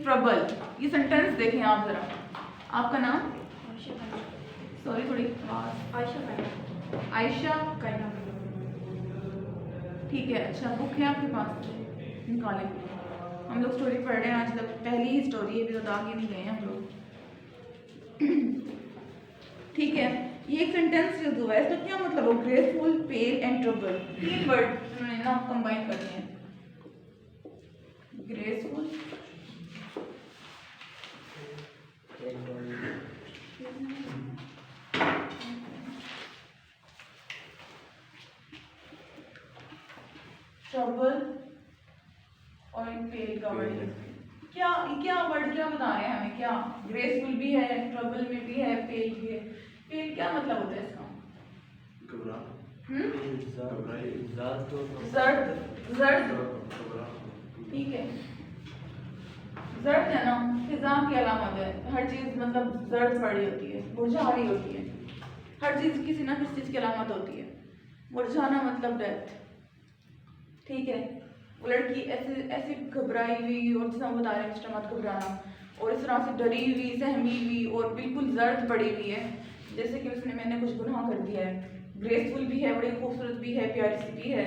Trouble. ये sentence देखें आप ज़रा। आपका नाम? सॉरी थोड़ी आयशा कायना। ठीक है, अच्छा बुक है आपके पास? निकालें। हम लोग स्टोरी पढ़ रहे हैं आज तक, पहली ही स्टोरी है, अभी तो आगे नहीं गए हैं हम लोग। ठीक है, ये एक सेंटेंस यूज हुआ है, इसका क्या मतलब हो? ग्रेसफुल, पेल एंड ट्रबल, तीन वर्ड उन्होंने ना कंबाइन कर दिए हैं। ग्रेसफुल, ट्रबल और पेल का वर्ड। क्या वर्ड क्या बता रहे हैं हमें? क्या ग्रेसफुल भी है, ट्रबल में भी है, पेल भी है। पेल क्या मतलब होता है इसका? जर्द। ठीक है, जर्द है ना, फिजा की अलामत है। हर चीज मतलब जर्द पड़ी होती है, मुरझा रही होती है। हर चीज किसी ना किसी चीज की अलामत होती है। मुरझाना मतलब डेथ। ठीक है, वो लड़की ऐसे ऐसे घबराई हुई, और जैसा हम बता रहे हैं मिस्टर मत घबराना, और इस तरह से डरी हुई, सहमी हुई और बिल्कुल जर्द पड़ी हुई है, जैसे कि उसने मैंने कुछ गुनाह कर दिया है। ग्रेसफुल भी है, बड़ी खूबसूरत भी है, प्यारी सी भी है,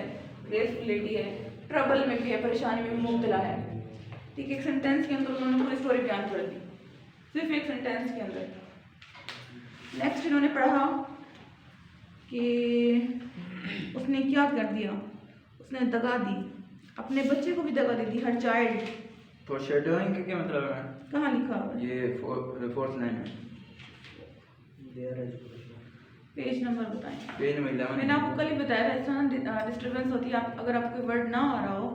ग्रेसफुल लेडी है। ट्रबल में भी है, परेशानी में भी मुब्तला है। ठीक है, एक सेंटेंस के अंदर उन्होंने पूरी स्टोरी बयान कर दी, सिर्फ एक सेंटेंस के अंदर। नेक्स्ट इन्होंने पढ़ा कि उसने क्या कर दिया, उसने दगा दी, अपने बच्चे को भी दगा दे दी, हर चाइल्ड। फोरशैडोइंग का क्या मतलब है? कहाँ लिखा हुआ है? ये फोर्थ लाइन में। पेज नंबर बताएं। Page number 11। मैंने आपको कल ही बताया था, इस तरह डिस्टर्बेंस होती है। आप अगर आपको वर्ड ना आ रहा हो,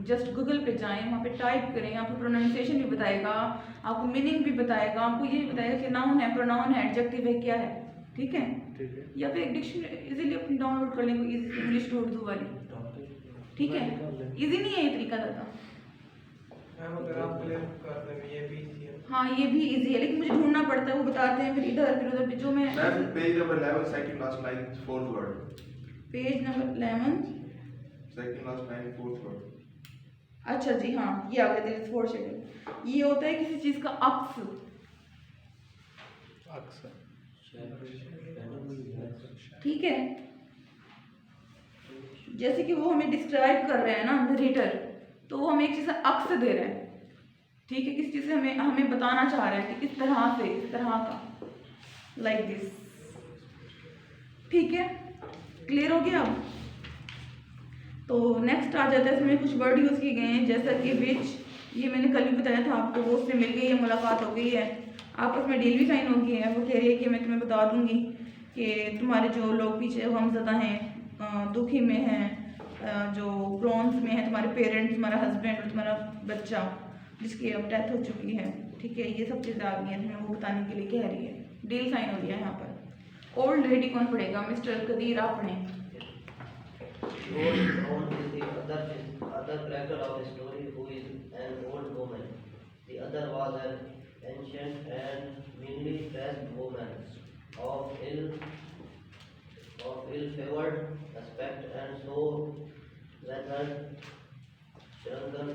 जस्ट गूगल पे जाएं, वहाँ पे टाइप करें, आपको प्रोनाउंसिएशन भी बताएगा, आपको मीनिंग भी बताएगा, आपको ये भी बताएगा कि नाउन है, प्रोनाउन है, एडजेक्टिव है, क्या है। ठीक है, या फिर एक डिक्शनरी इजीली अपनी डाउनलोड कर लेंगे, इंग्लिश टू उर्दू वाली। ठीक है, इजी नहीं है ये तरीका ज़्यादा। हाँ ये भी इजी है, लेकिन मुझे ढूंढना पड़ता है, वो बताते हैं फिर इधर फिर उधर। जो मैं page number 11 second last line fourth word. Page number 11 second last line fourth word. अच्छा जी, हाँ ये आ गया, दिस फोर शेडो। ये होता है किसी चीज का अक्स। ठीक है, जैसे कि वो हमें डिस्क्राइब कर रहे हैं ना नरेटर, तो वो हमें एक चीज का अक्स दे रहा है। ठीक है, किसी चीज से हमें बताना चाह रहा है कि इस तरह से, इस तरह का, लाइक दिस। ठीक है, क्लियर हो गया अब? तो नेक्स्ट आ जाता है, इसमें कुछ वर्ड यूज किए गए हैं, जैसा कि विच, ये मैंने कल भी बताया था आपको, वो उससे मिल गई है, मुलाकात हो गई है, आपस में डील भी साइन हो गई है। वो कह रही है कि मैं तुम्हें बता दूंगी कि तुम्हारे जो लोग पीछे गमज़दा हैं, दुखी में हैं, जो ग्रोन्स में हैं, तुम्हारे पेरेंट्स, तुम्हारा हस्बैंड और तुम्हारा बच्चा जिसकी अब डेथ हो चुकी है। ठीक है, ये सब चीज़ें आ गई हैं, तुम्हें वो बताने के लिए कह रही है। डील साइन हो गया है यहाँ पर। ओल्ड लेडी कौन पढ़ेगा? मिस्टर कदीर आप पढ़ें। Old Brown is the other character of the story, who is an old woman. The other was an ancient and meanly dressed woman of ill-favored aspect, and so weathered, shrunken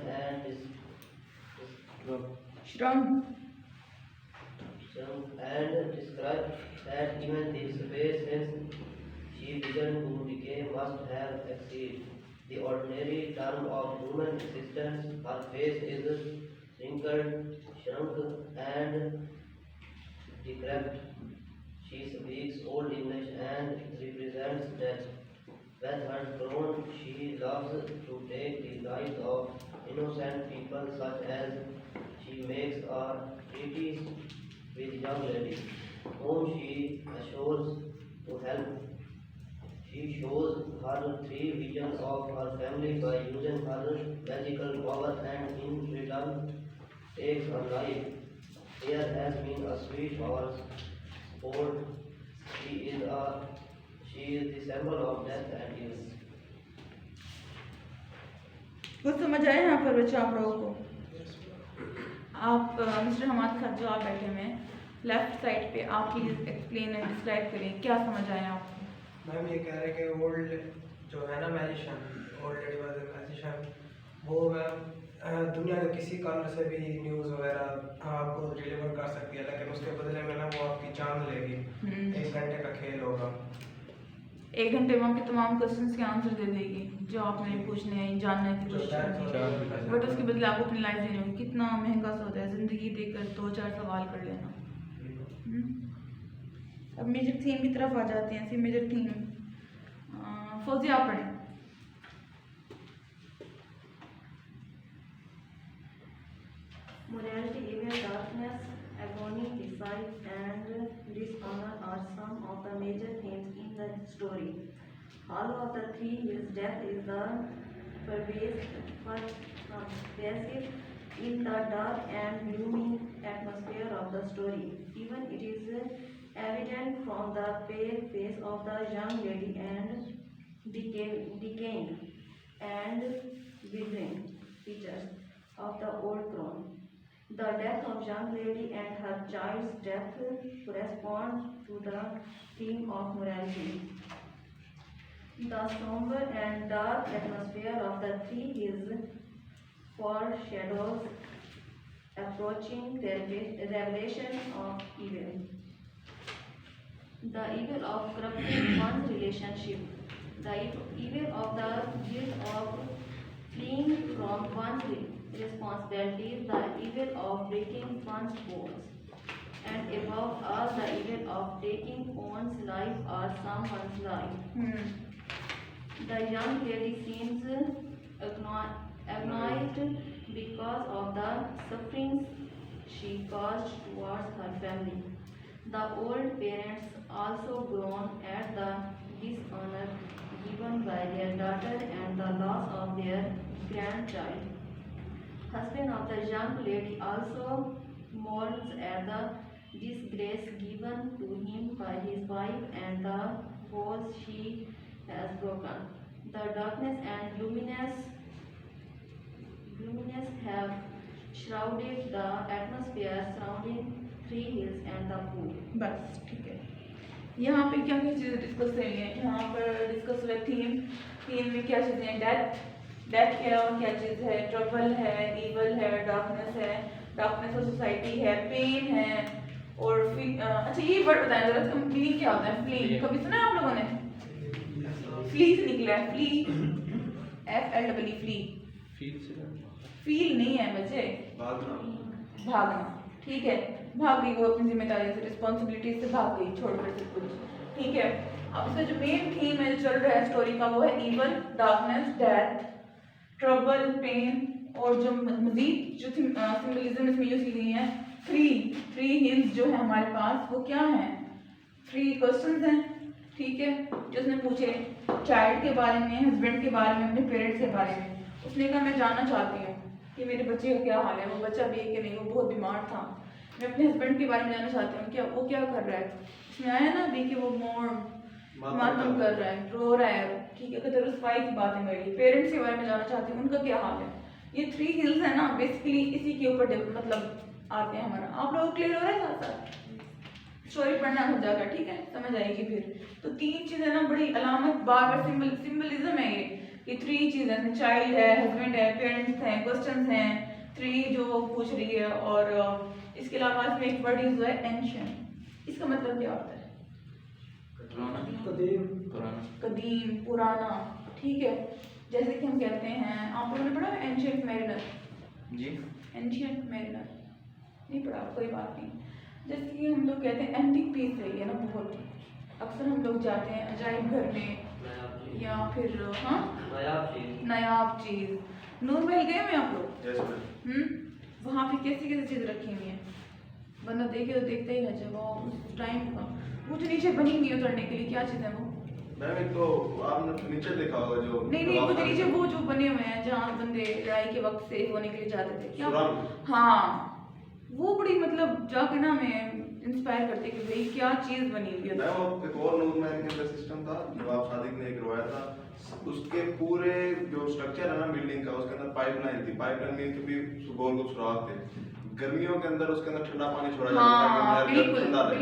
and described that even the space since she began to decay must have exceeded the ordinary term of human existence. Her face is wrinkled, shrunk, and decrepit. She speaks Old English and represents death. With her throne, she loves to take the lives of innocent people, such as she makes a treaty with young ladies, whom she assures to help. She shows her three visions of her family by using her magical power, and in return takes her life. There has been a sweet hour sport. She is the symbol of death and evil. कुछ समझ आया यहाँ पर बच्चा आप लोगों को? आप मिस्टर हमाद खान जो आप बैठे हुए हैं लेफ्ट साइड पे, आप प्लीज एक्सप्लेन एंड डिस्क्राइब करें, क्या समझ आया आपको? मैम ये कह रहे हैं कि ओल्ड जो है ना मैजिशियन, ओल्ड लेडी वाला मैजिशियन, वो मैम दुनिया के किसी कॉर्नर से भी न्यूज़ वगैरह आपको डिलीवर कर सकती है, लेकिन उसके बदले में ना वो आपकी जान लेगी। 1 घंटे का खेल होगा। 1 घंटे में आपके तमाम क्वेश्चंस के आंसर दे देगी जो आपने पूछने हैं, जानना है जो क्वेश्चन, बट उसके बदले आपको अपनी लाइफ देनी होगी। कितना महंगा सा होता है ज़िंदगी देकर 2-4 सवाल कर लेना। अब मेजर थीम की तरफ आ जाते हैं। फिर मेजर थीम फौजी आप पढ़ें। Morality, evil, darkness, agony, deceit, and dishonor are some of the major themes in the story. All of the three, his death is the pervasive in the dark and gloomy atmosphere of the story. Even it is evident from the pale face of the young lady and decaying and withering features of the old crone. The death of young lady and her child's death corresponds to the theme of morality. The somber and dark atmosphere of the three is foreshadows approaching revelation of evil. The evil of corrupting one's relationship, the evil of the guilt of fleeing from one's responsibilities, the evil of breaking one's bones, and above all, the evil of taking one's life or someone's life. The young lady seems agonized because of the sufferings she caused towards her family. The old parents also groan at the dishonor given by their daughter and the loss of their grandchild. Husband of the young lady also mourns at the disgrace given to him by his wife and the vows she has broken. The darkness and gloominess have shrouded the atmosphere surrounding Three Hills and the pool. बस ठीक है। यहाँ पे क्या क्या चीज़ें discuss करी हैं? यहाँ पर डिस्कस हुआ थीम में क्या चीज़ें हैं? डेथ क्या चीज़ है? ट्रबल है, ईवल है, डार्कनेस ऑफ सोसाइटी है, पेन है, और अच्छा ये वर्ड बताएं जरा, इसका मीनिंग क्या होता है? फ्ली कभी सुना है आप लोगों ने? फ्ली से निकला है, फ्ली, FLEE, फील नहीं है बच्चे, भागना। ठीक है, भाग गई वो अपनी जिम्मेदारी से, रिस्पॉन्सिबिलिटी से भाग गई, छोड़कर सब कुछ। ठीक है, अब इसका जो मेन थीम है चल रहा है स्टोरी का वो है evil, darkness, death, trouble, pain, और जो मजीद जो सिंबलिज्म इसमें यूज की गई है, थ्री हिल्स जो है हमारे पास, वो क्या है? 3 क्वेश्चंस हैं। ठीक है, जो उसने पूछे चाइल्ड के बारे में, हस्बैंड के बारे में, अपने पेरेंट्स के बारे में। उसने कहा मैं जानना चाहती हूँ कि मेरे बच्चे का क्या हाल है, वो बच्चा भी है कि नहीं, वो बहुत बीमार था। मैं अपने हस्बैंड के बारे में जानना चाहती हूँ, क्या वो क्या कर रहा है? इसमें आया ना अभी कि वो मातम कर रहा है, रो रहा है। ठीक है, कदर उस्फाई की बातें करी। पेरेंट्स के बारे में जानना चाहती हूँ, उनका क्या हाल है। ये 3 हिल्स है ना, बेसिकली इसी के ऊपर मतलब आते हैं हमारा। आप लोग क्लियर हो रहा है साथ साथ? स्टोरी पढ़ना हो जाएगा, ठीक है, समझ आएगी फिर। तो 3 चीज़ें ना बड़ी अलामत, बार सिंबलिज्म है ये 3 चीज़ें, चाइल्ड है, हस्बैंड है, पेरेंट्स हैं, क्वेश्चंस हैं, 3 जो पूछ रही है। और इसके अलावा इसमें एक वर्ड यूज हुआ है एंशिएंट। इसका मतलब क्या होता है? कदीम, पुराना। ठीक है, जैसे कि हम कहते हैं, आप लोगों ने पढ़ा है एंशिएंट मैरिनर? जी, एंशिएंट मैरिनर नहीं पढ़ा, कोई बात नहीं। जैसे कि हम लोग कहते हैं एंटीक पीस है ये ना, बहुत अक्सर हम लोग जाते हैं अजायब घर में या फिर नायाब चीज़। नूर महल गए हुए आप लोग? वहाँ पे कैसी कैसी चीज़ रखी हुई है, बंदा देखे तो देखते ही रह जाएगा। उस टाइम का वो जो नीचे बनी हुई है उतरने के लिए, क्या चीज़ है वो? मैम तो आपने फर्नीचर देखा होगा जो नहीं वो जो नीचे वो जो बने हुए हैं जहाँ बंदे लड़ाई के वक्त सेफ होने के लिए जाते थे, क्या? हाँ, वो बड़ी मतलब जाके ना हमें इंस्पायर करते कि भाई क्या चीज़ बनी हुई है। मैम वो एक और नूर महल के अंदर सिस्टम था जो आप सादिक ने करवाया था, उसके पूरे जो स्ट्रक्चर है ना बिल्डिंग का, उसके अंदर पाइपलाइन थी। पाइपलाइन में कभी गोल गोल सुराख थे। गर्मियों के अंदर उसके अंदर ठंडा पानी छोड़ा जाता था कि महल ठंडा रहे,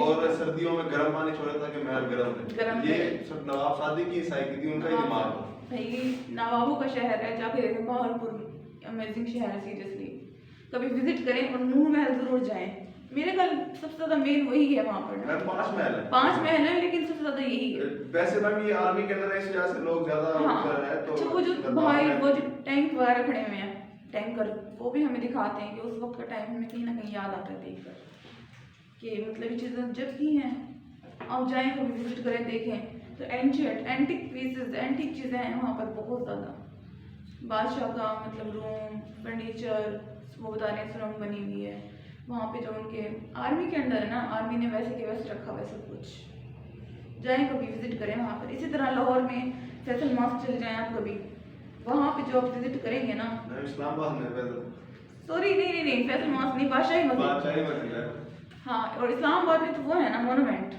और सर्दियों में गर्म पानी छोड़ा था कि महल गर्म रहे। ये सब नवाब सादिक की साइकिल थी, उनका ही दिमाग था। भाई नवाबों का शहर है, जाके देखें बहावलपुर अमेजिंग शहर है सीरियसली। कभी विजिट करें और नूर महल जरूर जाएं। मेरे ख्याल सबसे ज़्यादा मेन वही है वहाँ पर ना। मैम 5 महल है। 5 महल है लेकिन सबसे ज़्यादा यही है। वैसे मैम ये आर्मी के अंदर है, इस वजह से लोग ज्यादा हाँ उधर है तो अच्छा, वो जो दरबार भाई में- वो जो टैंक वगैरह खड़े हुए हैं, टैंकर, वो भी हमें दिखाते हैं कि उस वक्त का टाइम हमें कहीं ना कहीं याद आता है देखकर कि मतलब ये चीज़ें जब की हैं। आप जाएं कभी विजिट करें देखें तो एंटिक पीसेस, एंटिक चीज़ें हैं वहाँ पर बहुत ज़्यादा। बादशाह का मतलब रूम, फर्नीचर, वो बता रहे हैं सुरंग बनी हुई है वहाँ पे जो उनके आर्मी के अंडर है ना, आर्मी ने वैसे के वैसे रखा हुआ है सब कुछ। जाएं कभी विजिट करें वहाँ पर। इसी तरह लाहौर में फैसल मॉस्क चले जाएं आप कभी, वहाँ पे जो आप विजिट करेंगे ना, मैम इस्लामाबाद में वैसे सॉरी नहीं फैसल मॉस्क नहीं, बादशाही मस्जिद। बादशाही मस्जिद है, हाँ, और इस्लामाबाद में तो वो है ना मोनूमेंट,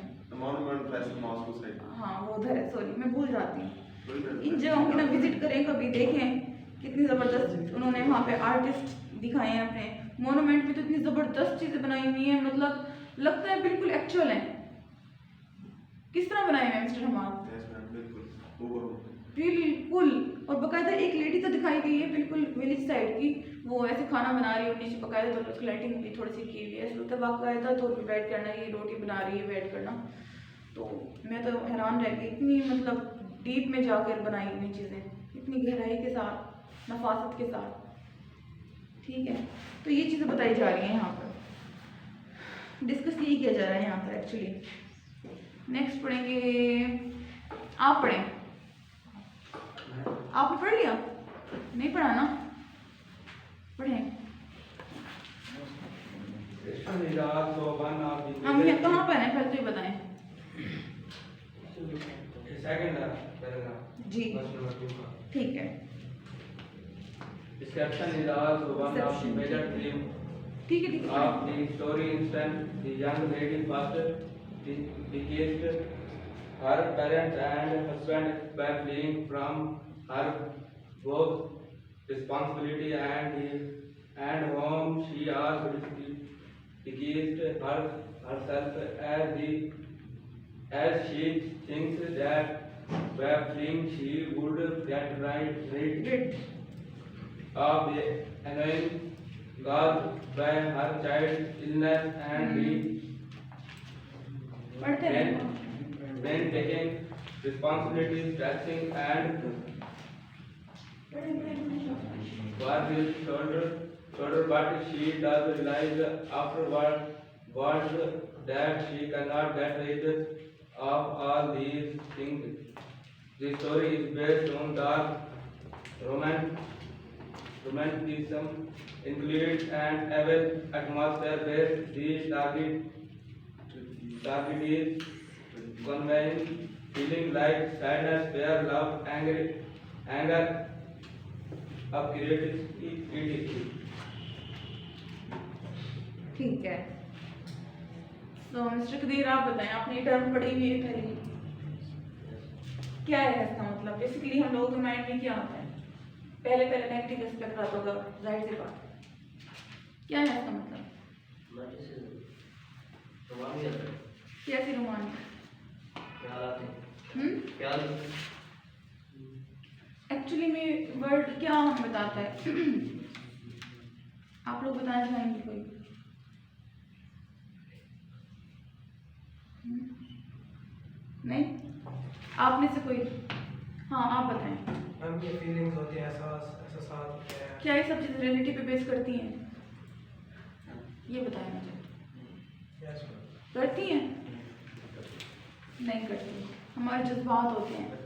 मॉन्यूमेंट फैसल मॉस्क उस साइड। हाँ वो उधर है, सॉरी मैं भूल जाती हूँ। कोई बात इन नहीं। जगहों की ना विजिट करें कभी, देखें कितनी ज़बरदस्त उन्होंने वहाँ पे आर्टिस्ट दिखाए हैं अपने मोनूमेंट में। तो इतनी ज़बरदस्त चीज़ें बनाई हुई हैं, मतलब लगता है बिल्कुल एक्चुअल हैं। किस तरह बनाए हैं मिस्टर हमाद? यस मैम बिल्कुल हूबहू। बिल्कुल। और बकायदा एक लेडी तो दिखाई गई है बिल्कुल विलेज साइड की, वो ऐसे खाना बना रही है और नीचे बकायदा तो उसकी लाइटिंग भी थोड़ी सी की हुई है, ऐसा लगता है बाकायदा तौर पर बैठ करना, ये रोटी बना रही है बैठ करना। तो मैं तो हैरान रह गई, इतनी मतलब डीप में जाकर बनाई हुई चीज़ें, इतनी गहराई के साथ, नफासत के साथ। ठीक है, तो ये चीज़ें बताई जा रही हैं यहाँ पर, डिस्कस यही किया जा रहा है यहाँ पर एक्चुअली। नेक्स्ट पढ़ेंगे, आप पढ़ें। आपने पढ़ लिया? नहीं पढ़ा ना? पढ़ें। हम ये कहाँ पर हैं पहले तो ये बताएं। जी ठीक है। Description is also one of the Description. major themes ठीक है ठीक है। of the story. Instance, the young lady first declared her parents and husband by fleeing from her both responsibility and home. She also declared herself as she thinks that by fleeing she would get rid of the annoying caused by her child's illness and पढ़ते हैं। when taking responsibilities, dressing and was shoulder, but she does realize afterwards that she cannot get rid of all these things. The story is based on dark romanticism, includes an evil atmosphere where the target is conveying feeling like sadness, fear, love, anger, of creativity. ठीक है। तो mister Qadeer आप बताएं, आपने ये term पढ़ी हुई है पहले, क्या है इसका मतलब? बेसिकली हम लोगों के माइंड में क्या आता है? पहले नेगेटिव एस्पेक्ट आता होगा, जाहिर सी बात। क्या है इसका मतलब? कैसी रोमानी? एक्चुअली में वर्ड क्या हमें बताता है? आप लोग बताना चाहेंगे कोई? नहीं? आप में से कोई? हाँ आप बताएं। मैम ये फीलिंग्स होती हैं, एहसास होते हैं। क्या ये सब चीज़ें रियलिटी पे बेस करती हैं? ये बताएं मुझे। Yes ma'am. करती हैं? नहीं करती। हमारे जज्बात होते हैं,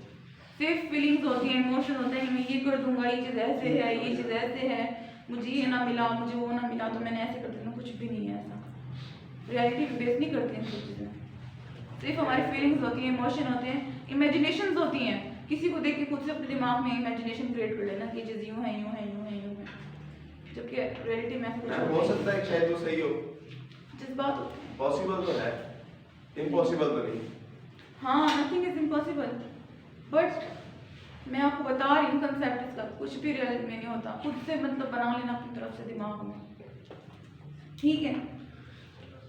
सिर्फ फीलिंग्स होती हैं, इमोशन होते हैं कि मैं ये कर दूंगा, ये चीज़ ऐसे है, ये चीज़ ऐसे है, मुझे ये ना मिला, मुझे वो ना मिला तो मैंने ऐसे कर देना। कुछ भी नहीं है ऐसा। रियलिटी पे बेस नहीं करती हैं सब चीज़ें। सिर्फ हमारी फीलिंग्स होती हैं, इमोशन होते हैं, इमेजिनेशंस होती हैं। किसी को देख के खुद से अपने दिमाग में इमेजिनेशन क्रिएट कर लेना कि ये चीज़ यूँ है, यूँ है, यूँ है, यूँ है, जबकि रियलिटी में ऐसा मैम हो सकता है कि शायद वो सही हो, जज्बात होते हैं। पॉसिबल तो है, इम्पॉसिबल तो नहीं। हाँ, नथिंग इज इम्पॉसिबल, बट मैं आपको बता रही हूँ कंसेप्ट इसका, कुछ भी रियल में नहीं होता। खुद से मतलब बना लेना अपनी तरफ से दिमाग में, ठीक है?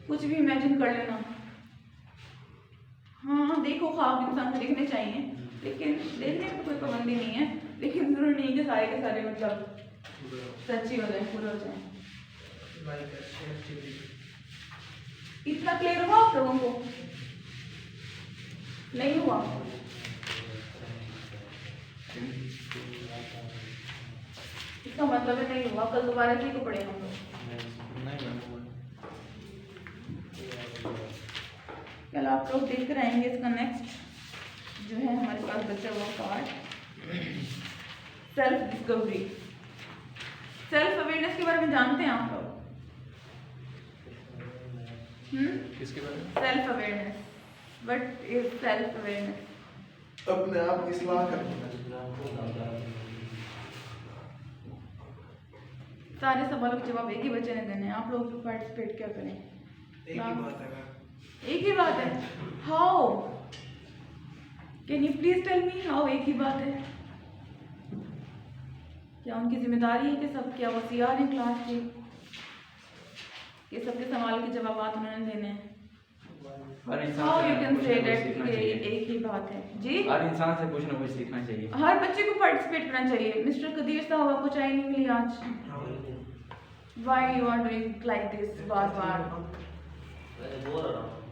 कुछ भी इमेजिन कर लेना। हाँ देखो, ख्वाब इंसान को देखने चाहिए, लेकिन देखने में कोई पाबंदी नहीं है, लेकिन जरूर नहीं कि सारे के सारे मतलब सच्ची हो जाए, पूरे हो जाए। लाइक एक्चुअली इतना क्लियर हुआ आप लोगों को? नहीं हुआ? इसका मतलब है नहीं हुआ, कल दोबारा इसी को पढ़ेंगे हम लोग। कल आप लोग देख कर आएंगे इसका नेक्स्ट जो है हमारे पास बचा हुआ part, self discovery. Self awareness के बारे में जानते हैं आप लोग? किसके बारे में? Self awareness, what is self awareness? अपने आप की इस्लाह करना। सारे सवालों के जवाब एक ही बच्चे ने देने हैं, आप लोग भी पार्टिसिपेट क्या करें? एक ही बात है मैम। एक ही बात है? How? Can you please tell me how एक ही बात है? क्या उनकी जिम्मेदारी है कि सब क्या होशियार हैं क्लास के, कि सबके सवाल के जवाब उन्होंने देने हैं? हर इंसान हाउ से यू कैन कुछ से ना कुछ दैट सीखना कि चाहिए। एक ही बात है? जी, हर इंसान से कुछ ना कुछ सीखना चाहिए। हर बच्चे को पार्टिसिपेट करना चाहिए। मिस्टर कदीर साहब आपको चाय नहीं मिली आज? Why you are doing like this बार बार? Where the board around?